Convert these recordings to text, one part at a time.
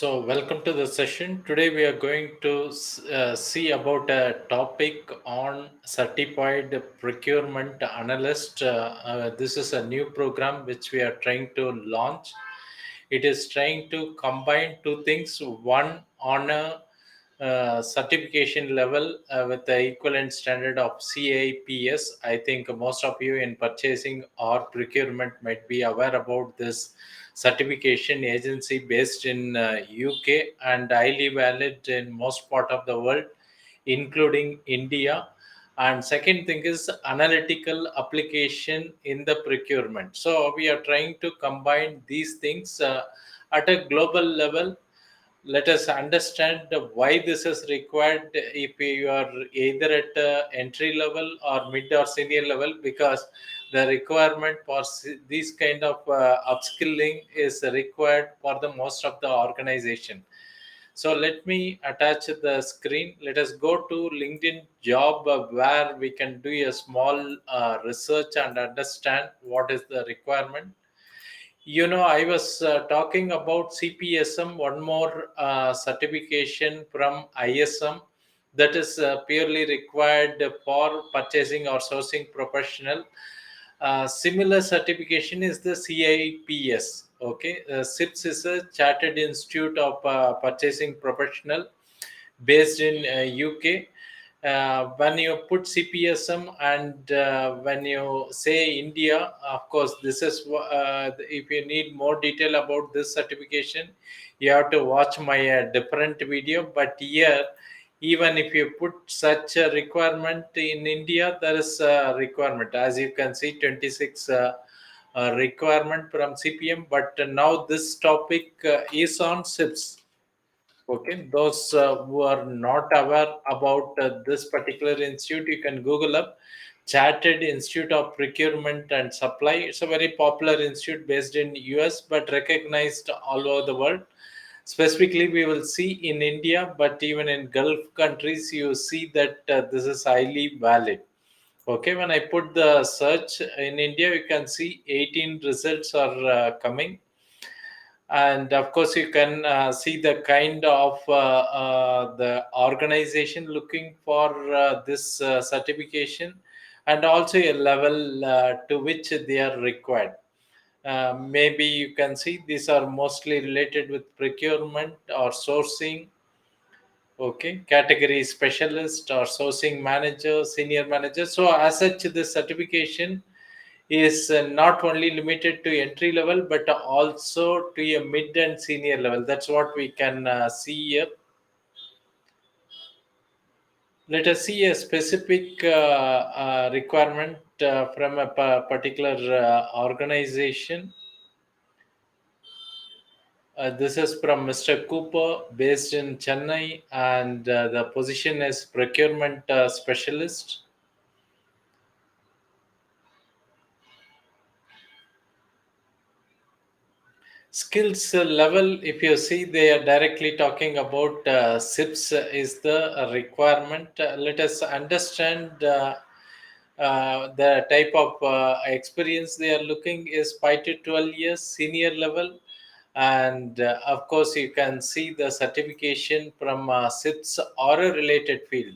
Welcome to the session. Today, we are going to see about a topic on certified procurement analyst. This is a new program which we are trying to launch. It is trying to combine two things: one, on a certification level with the equivalent standard of CIPS. I think most of you in purchasing or procurement might be aware about this certification agency based in UK and highly valid in most part of the world, including India. And second thing is analytical application in the procurement. So we are trying to combine these things at a global level. Let us understand why this is required if you are either at entry level or mid or senior level, because the requirement for these kind of upskilling is required for the most of the organization. So let me attach the screen. Let us go to LinkedIn job where we can do a small research and understand what is the requirement. I was talking about CPSM, one more certification from ISM that is purely required for purchasing or sourcing professional. Similar certification is the CIPS. Okay, CIPS is a Chartered Institute of Purchasing Professional based in UK. When you put CPSM and when you say India, of course, this is if you need more detail about this certification, you have to watch my different video. But here, even if you put such a requirement in India, there is a requirement. As you can see, 26 requirement from CPM. But now this topic is on CIPS. Okay, those who are not aware about this particular institute, you can Google up Chartered Institute of Procurement and Supply. It's a very popular institute based in US but recognized all over the world. Specifically, we will see in India, but even in Gulf countries, you see that this is highly valid. Okay, when I put the search in India, you can see 18 results are coming, and of course you can see the kind of the organization looking for this certification, and also a level to which they are required. Maybe you can see these are mostly related with procurement or sourcing. Okay, category specialist or sourcing manager, senior manager. So as such, this certification is not only limited to entry level but also to a mid and senior level. That's what we can see here. Let us see a specific requirement from a particular organization. This is from Mr. Cooper, based in Chennai, and the position is procurement specialist. Skills level, if you see, they are directly talking about CIPS is the requirement. Let us understand the type of experience they are looking is 5 to 12 years senior level. And of course, you can see the certification from CIPS or a related field.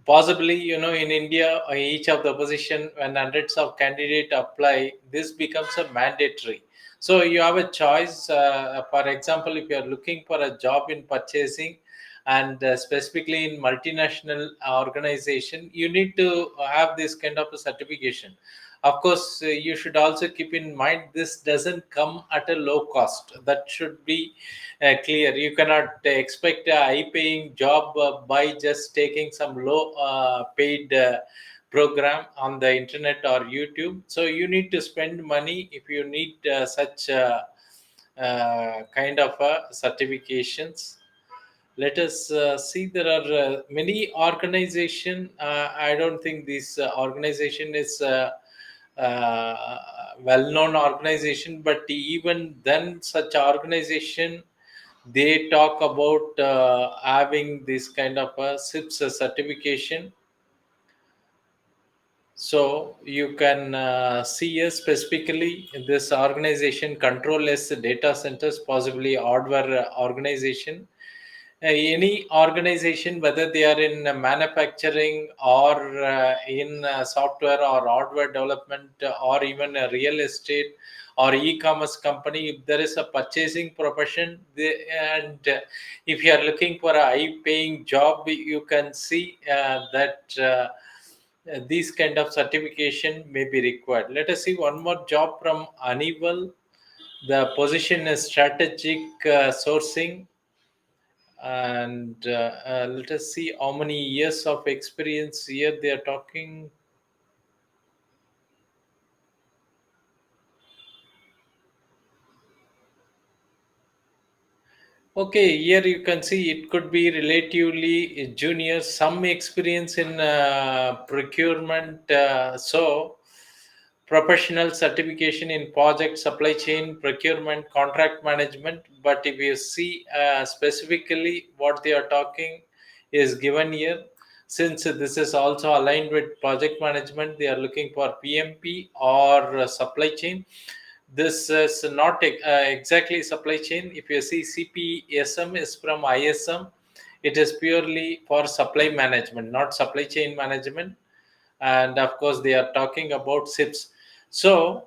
Possibly, in India, each of the position, when hundreds of candidates apply, this becomes a mandatory. So you have a choice. For example, if you are looking for a job in purchasing, and specifically in multinational organization, you need to have this kind of a certification. Of course, you should also keep in mind this doesn't come at a low cost. That should be clear. You cannot expect a high paying job by just taking some low paid program on the internet or YouTube. So you need to spend money if you need such kind of certifications. Let us see, there are many organization. I don't think this organization is well-known organization, but even then such organization, they talk about having this kind of a CIPS certification. So you can see here specifically this organization control as data centers, possibly hardware organization. Any organization, whether they are in manufacturing or in software or hardware development or even a real estate or e-commerce company, if there is a purchasing profession, and if you are looking for a high-paying job, you can see that. These kind of certification may be required. Let us see one more job from Honeywell. The position is strategic sourcing, and let us see how many years of experience here they are talking. Okay, here you can see it could be relatively junior, some experience in procurement. So, professional certification in project, supply chain, procurement, contract management. But if you see specifically what they are talking is given here, since this is also aligned with project management, they are looking for PMP or supply chain. This is not exactly supply chain. If you see CPSM is from ISM, it is purely for supply management, not supply chain management. And of course, they are talking about CIPS. So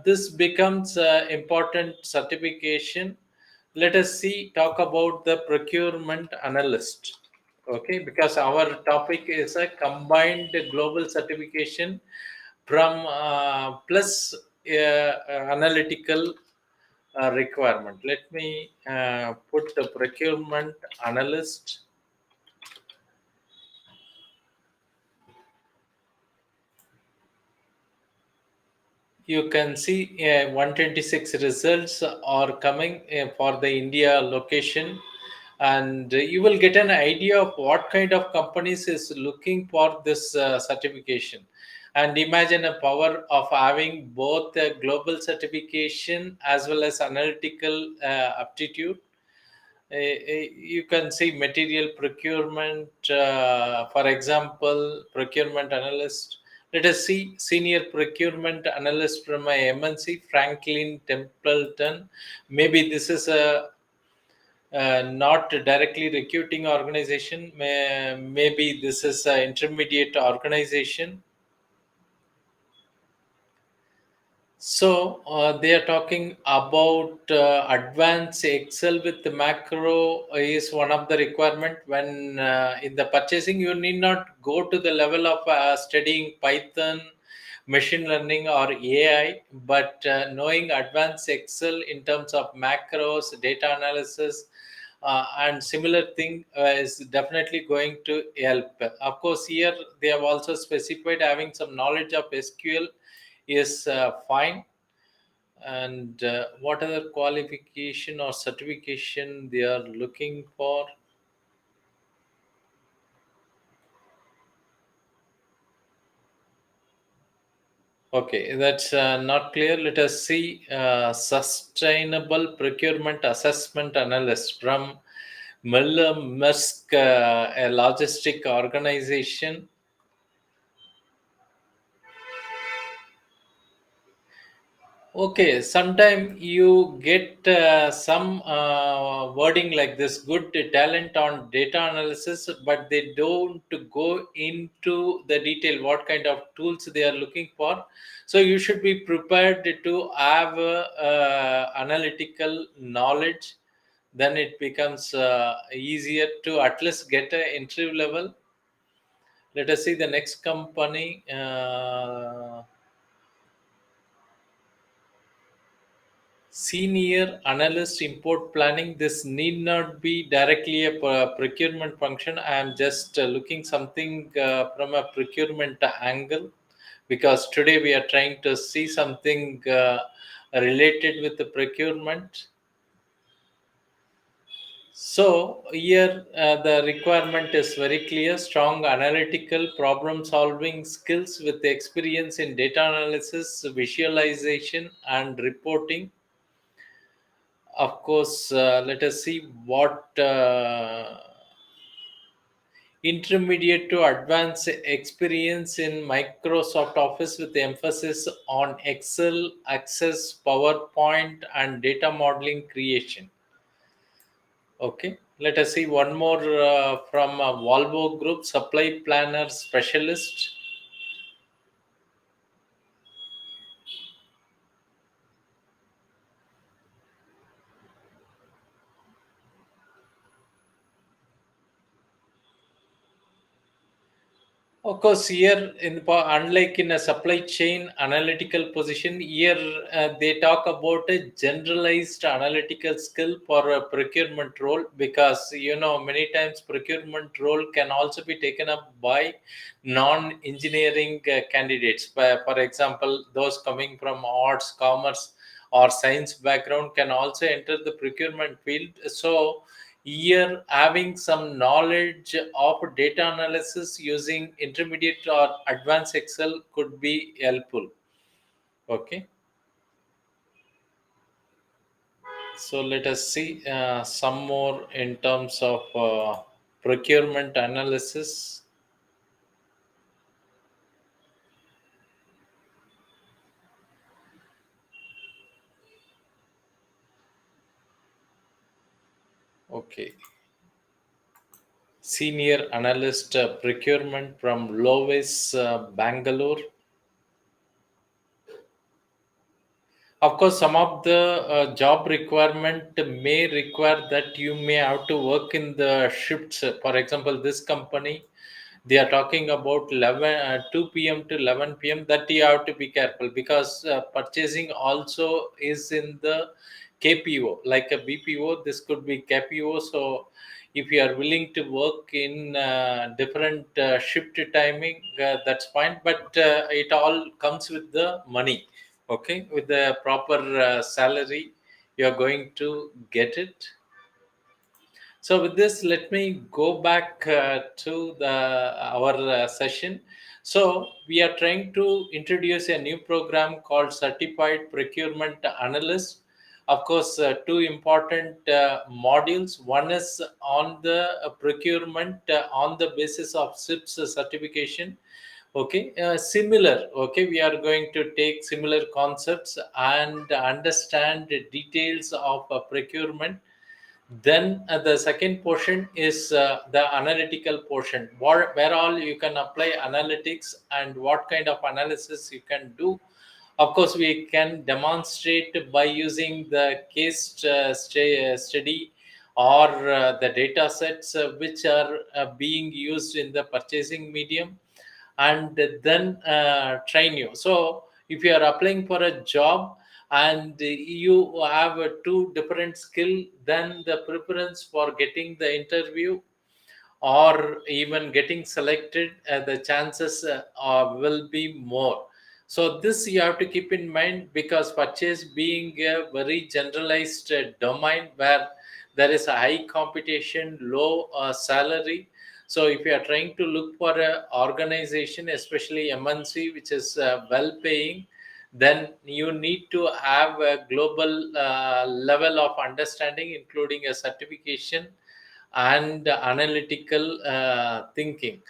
this becomes important certification. Let us see, talk about the procurement analyst. Okay, because our topic is a combined global certification from plus analytical requirement. Let me put the procurement analyst. You can see 126 results are coming for the India location, and you will get an idea of what kind of companies is looking for this certification. And imagine a power of having both a global certification as well as analytical aptitude. You can see material procurement, for example, procurement analyst. Let us see senior procurement analyst from a MNC, Franklin Templeton. Maybe this is a not directly recruiting organization. Maybe this is an intermediate organization. So they are talking about advanced Excel with the macro is one of the requirement. When in the purchasing, you need not go to the level of studying Python, machine learning or AI, but knowing advanced Excel in terms of macros, data analysis, and similar thing is definitely going to help. Of course, here they have also specified having some knowledge of SQL is fine. And what other qualification or certification they are looking for? Okay, that's not clear. Let us see sustainable procurement assessment analyst from Miller Musk, a logistic organization. Okay, sometime you get some wording like this, good talent on data analysis, but they don't go into the detail what kind of tools they are looking for. So you should be prepared to have analytical knowledge. Then it becomes easier to at least get an interview level. Let us see the next company. Senior analyst import planning. This need not be directly a procurement function. I am just looking something from a procurement angle, because today we are trying to see something related with the procurement. So here the requirement is very clear: strong analytical problem solving skills with experience in data analysis, visualization and reporting. Of course, let us see what intermediate to advanced experience in Microsoft Office with emphasis on Excel, Access, PowerPoint, and data modeling creation. Okay, let us see one more from Volvo Group, supply planner specialist. Of course, here unlike in a supply chain analytical position, here they talk about a generalized analytical skill for a procurement role, because many times procurement role can also be taken up by non-engineering candidates. For example, those coming from arts, commerce, or science background can also enter the procurement field. So here, having some knowledge of data analysis using intermediate or advanced Excel could be helpful. Okay, so let us see some more in terms of procurement analysis. Okay, senior analyst procurement from Lovis, Bangalore. Of course, some of the job requirement may require that you may have to work in the shifts. For example, this company, they are talking about 2 p.m. to 11 p.m. That you have to be careful, because purchasing also is in the KPO, like a BPO. This could be KPO. So, if you are willing to work in different shift timing, that's fine. But it all comes with the money. Okay, with the proper salary, you are going to get it. So with this, let me go back to the our session. So we are trying to introduce a new program called Certified Procurement Analyst. Of course, two important modules. One is on the procurement on the basis of CIPS certification. Okay, similar. Okay, we are going to take similar concepts and understand the details of procurement. Then the second portion is the analytical portion, where all you can apply analytics and what kind of analysis you can do. Of course, we can demonstrate by using the case study or the data sets which are being used in the purchasing medium, and then train you. So if you are applying for a job and you have a two different skill, then the preference for getting the interview or even getting selected, the chances will be more. So this you have to keep in mind, because purchase being a very generalized domain where there is a high competition, low salary. So if you are trying to look for a organization, especially MNC, which is well paying, then you need to have a global level of understanding, including a certification and analytical thinking.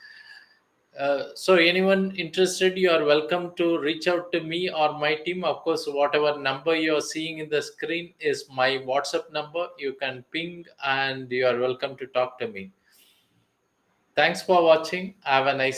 So anyone interested, you are welcome to reach out to me or my team. Of course, whatever number you are seeing in the screen is my WhatsApp number. You can ping and you are welcome to talk to me. Thanks for watching. Have a nice